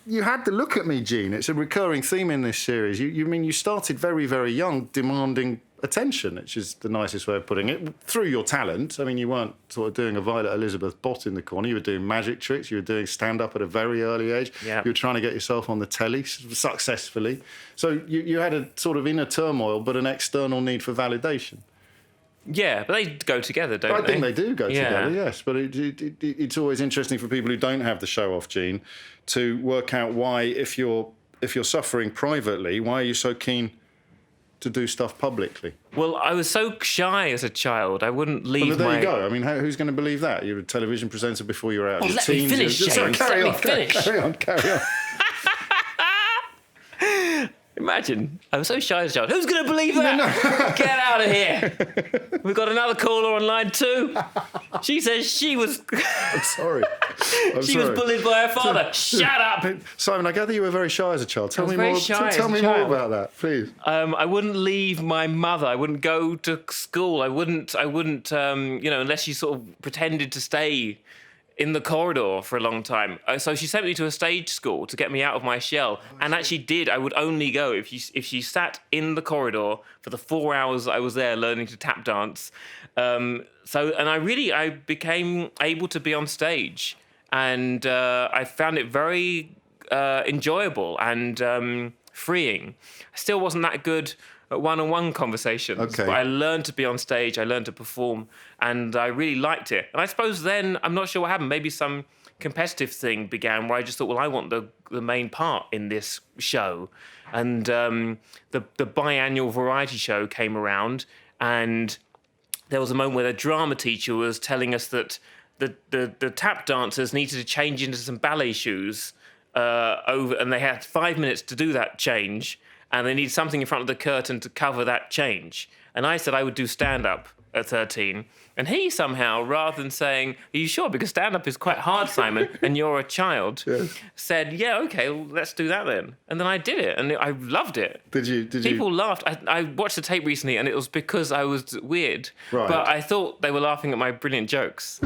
You had the look at me, Gene. It's a recurring theme in this series. You started very, very young, demanding attention, which is the nicest way of putting it, through your talent. I mean, you weren't sort of doing a Violet Elizabeth Bott in the corner. You were doing magic tricks. You were doing stand-up at a very early age. Yeah. You were trying to get yourself on the telly successfully. So you had a sort of inner turmoil, but an external need for validation. Yeah, but they go together, don't they? I think they do go together, yes. But it's always interesting for people who don't have the show-off gene to work out why, if you're suffering privately, why are you so keen to do stuff publicly? Well, I was so shy as a child. I wouldn't leave Well, there you go. I mean, who's going to believe that? You're a television presenter before you're out. Oh, let me finish, James. Carry on. Carry on. Imagine, I was so shy as a child. Who's going to believe that? No. Get out of here. We've got another caller on line 2. She says she was... I'm sorry. She was bullied by her father. Shut up. Simon, I gather you were very shy as a child. Tell me more about that, please. I wouldn't leave my mother. I wouldn't go to school. I wouldn't. Unless she sort of pretended to stay in the corridor for a long time. So she sent me to a stage school to get me out of my shell, and actually did. I would only go if she sat in the corridor for the 4 hours I was there learning to tap dance. I became able to be on stage, and I found it very enjoyable and freeing. I still wasn't that good at one-on-one conversations. Okay. But I learned to be on stage, I learned to perform, and I really liked it. And I suppose then, I'm not sure what happened, maybe some competitive thing began where I just thought, well, I want the main part in this show. And the biannual variety show came around, and there was a moment where the drama teacher was telling us that the tap dancers needed to change into some ballet shoes and they had 5 minutes to do that change, and they need something in front of the curtain to cover that change. And I said I would do stand-up at 13. And he somehow, rather than saying, are you sure? Because stand-up is quite hard, Simon, and you're a child, said, yeah, okay, well, let's do that then. And then I did it, and I loved it. Did you? People laughed. I watched the tape recently, and it was because I was weird. Right. But I thought they were laughing at my brilliant jokes.